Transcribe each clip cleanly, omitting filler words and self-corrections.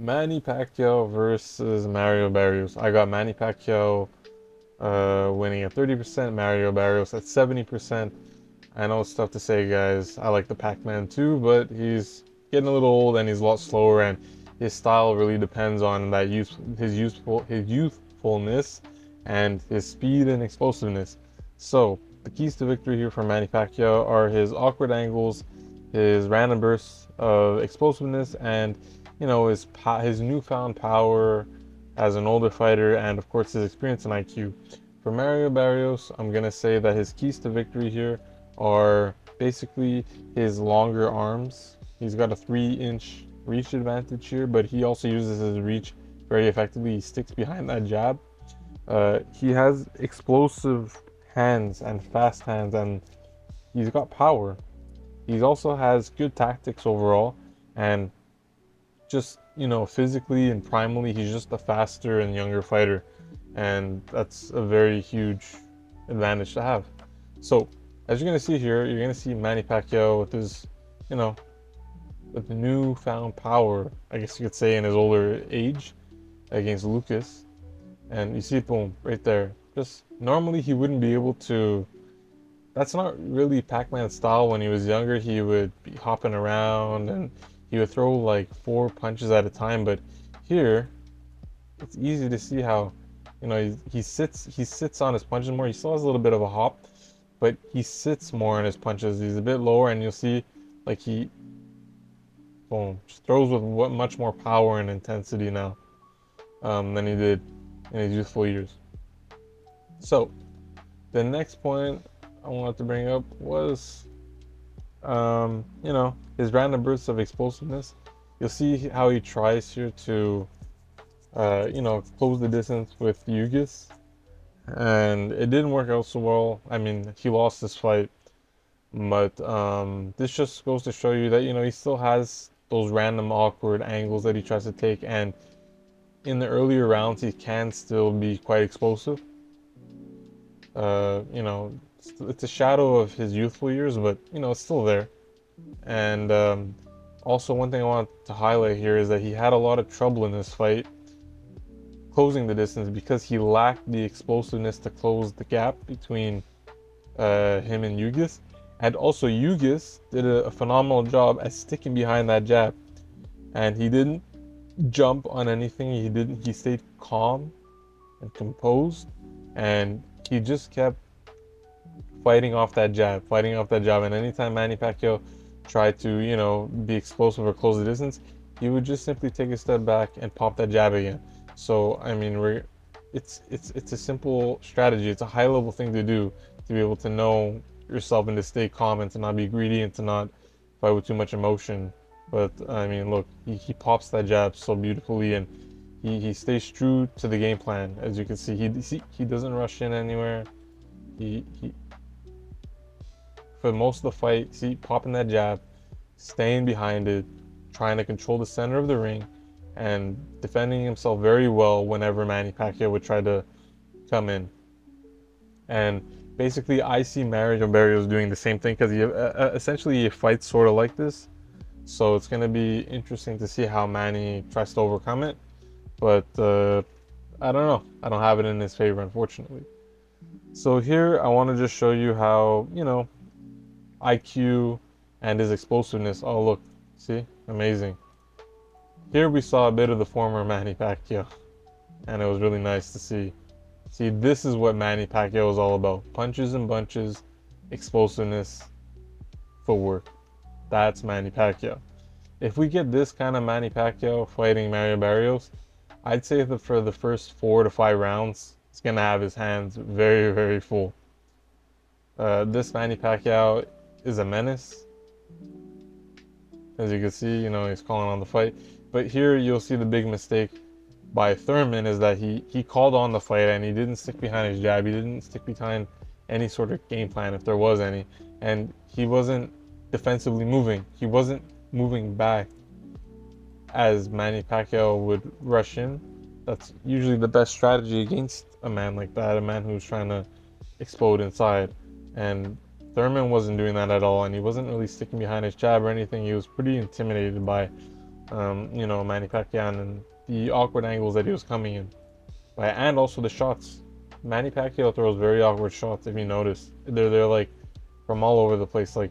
Manny Pacquiao versus Mario Barrios. I got Manny Pacquiao winning at 30%, Mario Barrios at 70%. I know it's tough to say, guys. I like the Pac-Man too, but he's getting a little old and he's a lot slower, and his style really depends on that his youthfulness and his speed and explosiveness. So the keys to victory here for Manny Pacquiao are his awkward angles, his random bursts of explosiveness, and his newfound power as an older fighter, and of course his experience and IQ. For Mario Barrios, I'm gonna say that his keys to victory here are basically his longer arms. He's got a 3-inch reach advantage here, but he also uses his reach very effectively. He sticks behind that jab. He has explosive hands and fast hands, and he's got power. He also has good tactics overall, and just physically and primally, he's just a faster and younger fighter, and that's a very huge advantage to have. So as you're gonna see here, you're gonna see Manny Pacquiao with his, you know, with the newfound power, I guess you could say, in his older age against Lucas. And you see, boom, right there. Just normally he wouldn't be able to. That's not really Pac-Man's style. When he was younger, he would be hopping around and he would throw like 4 punches at a time. But here, it's easy to see how, he sits on his punches more. He still has a little bit of a hop, but he sits more on his punches. He's a bit lower, and you'll see like he, boom, just throws with much more power and intensity now than he did in his youthful years. So the next point I wanted to bring up was, his random bursts of explosiveness. You'll see how he tries here to, close the distance with Yugis, and it didn't work out so well. I mean, he lost this fight, but this just goes to show you that he still has those random awkward angles that he tries to take, and in the earlier rounds he can still be quite explosive. It's a shadow of his youthful years, but it's still there. And also, one thing I want to highlight here is that he had a lot of trouble in this fight closing the distance because he lacked the explosiveness to close the gap between him and Yugis. And also, Yugis did a phenomenal job at sticking behind that jab, and he didn't jump on anything. He stayed calm and composed, and he just kept fighting off that jab. And anytime Manny Pacquiao tried to, be explosive or close the distance, he would just simply take a step back and pop that jab again. So I mean, it's a simple strategy. It's a high level thing to do, to be able to know yourself and to stay calm and to not be greedy and to not fight with too much emotion. But I mean, look, he pops that jab so beautifully, and he stays true to the game plan. As you can see, he doesn't rush in anywhere. He for most of the fight, see, popping that jab, staying behind it, trying to control the center of the ring, and defending himself very well whenever Manny Pacquiao would try to come in. And basically, I see Mario Barrios doing the same thing, because essentially he fights sort of like this. So it's going to be interesting to see how Manny tries to overcome it. But I don't know. I don't have it in his favor, unfortunately. So here I want to just show you how, IQ and his explosiveness. Oh, look, see, amazing. Here we saw a bit of the former Manny Pacquiao, and it was really nice to see. See, this is what Manny Pacquiao is all about: punches and bunches, explosiveness, footwork. That's Manny Pacquiao. If we get this kind of Manny Pacquiao fighting Mario Barrios, I'd say that for the first 4 to 5 rounds, he's gonna have his hands very, very full. This Manny Pacquiao is a menace. As you can see, he's calling on the fight. But here you'll see the big mistake by Thurman is that he called on the fight and he didn't stick behind his jab. He didn't stick behind any sort of game plan, if there was any. And he wasn't defensively moving. He wasn't moving back as Manny Pacquiao would rush in. That's usually the best strategy against a man like that, a man who's trying to explode inside. And Thurman wasn't doing that at all, and he wasn't really sticking behind his jab or anything. He was pretty intimidated by you know, Manny Pacquiao and the awkward angles that he was coming in, right? And also the shots. Manny Pacquiao throws very awkward shots. If you notice, they're like from all over the place. Like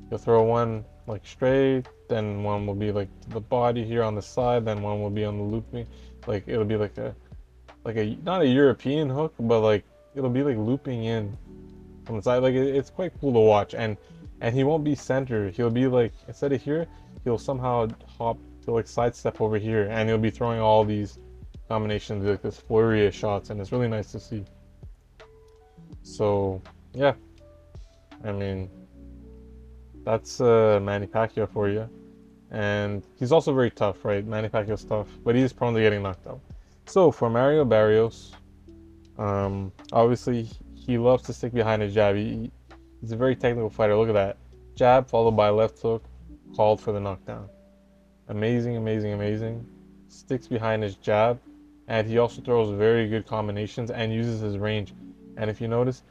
he'll throw one like straight, then one will be like to the body here on the side, then one will be on the looping. Like it'll be like a not a European hook, but like it'll be like looping in from the side. Like it's quite cool to watch. And he won't be center. He'll be like instead of here, he'll somehow hop to like sidestep over here, and he'll be throwing all these combinations like this flurry of shots, and it's really nice to see. So yeah, I mean that's Manny Pacquiao for you. And he's also very tough, right? Manny Pacquiao's tough, but he's prone to getting knocked out. So for Mario Barrios, obviously he loves to stick behind his jab. He's a very technical fighter. Look at that. Jab followed by left hook, called for the knockdown. Amazing, amazing, amazing. Sticks behind his jab, and he also throws very good combinations and uses his range. And if you notice,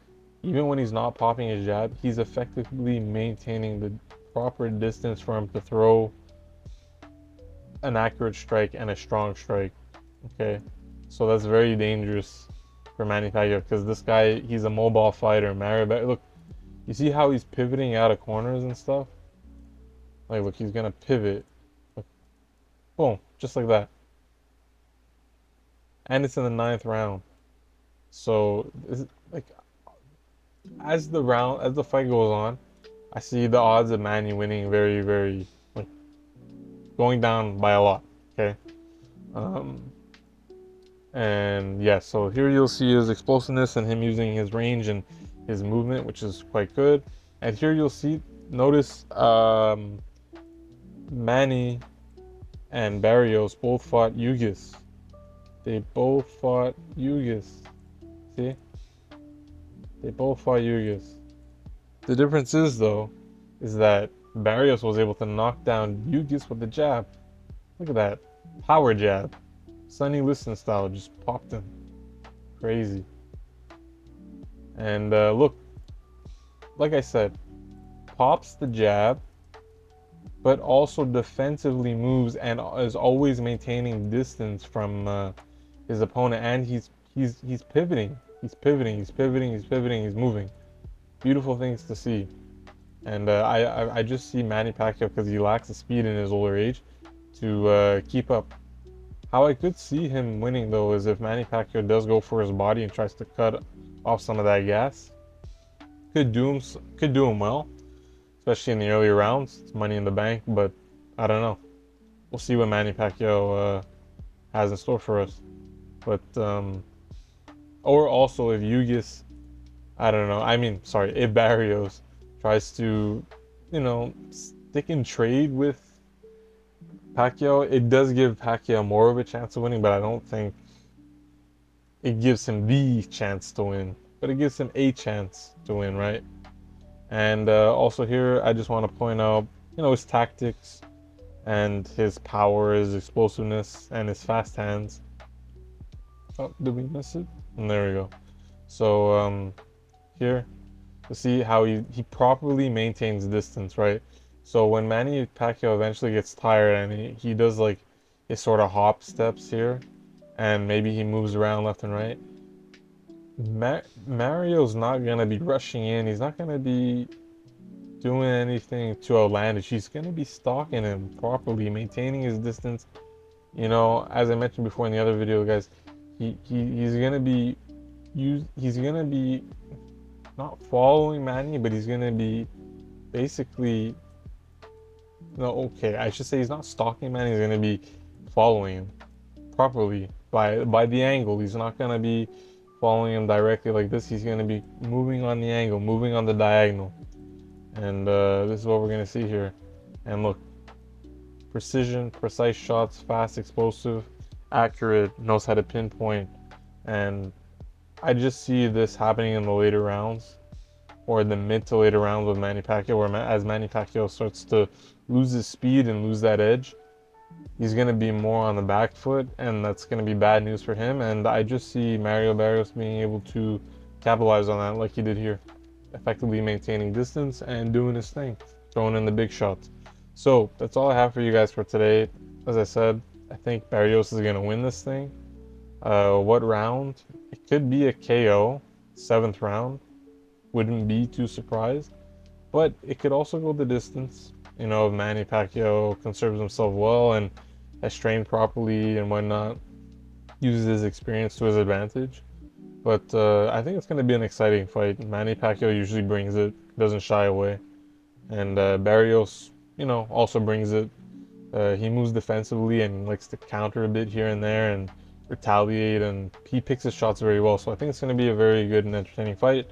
even when he's not popping his jab, he's effectively maintaining the proper distance for him to throw an accurate strike and a strong strike. Okay, so that's very dangerous for Manny Pacquiao because this guy, he's a mobile fighter. Look, you see how he's pivoting out of corners and stuff? Like, look, he's gonna pivot. Look, boom, just like that. And it's in the 9th round. So, like, as the fight goes on, I see the odds of Manny winning very, very, like, going down by a lot. Okay. Um, And yeah, so here you'll see his explosiveness and him using his range and his movement, which is quite good. And here you'll see, notice Manny and Barrios both fought Yugis. They both fought Yugis. See? They both fought Yugis. The difference is, though, is that Barrios was able to knock down Yugis with the jab. Look at that. Power jab. Sonny Liston style, just popped him. Crazy. And look, like I said, pops the jab, but also defensively moves and is always maintaining distance from his opponent. And he's pivoting. He's pivoting. He's pivoting. He's pivoting. He's moving. Beautiful things to see. And I just see Manny Pacquiao, because he lacks the speed in his older age, to keep up. How I could see him winning, though, is if Manny Pacquiao does go for his body and tries to cut off some of that gas. Could do him well, especially in the earlier rounds. It's money in the bank, but I don't know. We'll see what Manny Pacquiao has in store for us. But or also if Yugis, I don't know. I mean, sorry, if Barrios tries to, you know, stick and trade with Pacquiao, it does give Pacquiao more of a chance of winning, but I don't think it gives him the chance to win. But it gives him a chance to win, right? And also here, I just want to point out, you know, his tactics and his power, his explosiveness, and his fast hands. Oh, did we miss it? And there we go. So here, to see how he properly maintains distance, right? So when Manny Pacquiao eventually gets tired and he does like his sort of hop steps here, and maybe he moves around left and right, Mario's not gonna be rushing in. He's not gonna be doing anything too outlandish. He's gonna be stalking him properly, maintaining his distance. You know, as I mentioned before in the other video, guys, he's gonna be he's gonna be not following Manny, but he's gonna be basically, no, okay, I should say he's not stalking Manny. He's gonna be following him properly by the angle. He's not gonna be following him directly like this. He's gonna be moving on the angle, moving on the diagonal, and this is what we're gonna see here. And look, precision, precise shots, fast, explosive, accurate, knows how to pinpoint, and I just see this happening in the later rounds, or the mid to later rounds with Manny Pacquiao, where as Manny Pacquiao starts to lose his speed and lose that edge, he's going to be more on the back foot, and that's going to be bad news for him. And I just see Mario Barrios being able to capitalize on that like he did here, effectively maintaining distance and doing his thing, throwing in the big shots. So that's all I have for you guys for today. as I said, I think Barrios is gonna win this thing. What round? It could be a KO, seventh round. Wouldn't be too surprised. But it could also go the distance. You know, if Manny Pacquiao conserves himself well and has trained properly and whatnot, uses his experience to his advantage. But I think it's going to be an exciting fight. Manny Pacquiao usually brings it, doesn't shy away. And Barrios, also brings it. He moves defensively and likes to counter a bit here and there and retaliate, and he picks his shots very well. So I think it's going to be a very good and entertaining fight.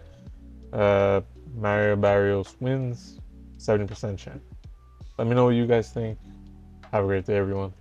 Uh, Mario Barrios wins, 70% chance. Let me know what you guys think. Have a great day, everyone.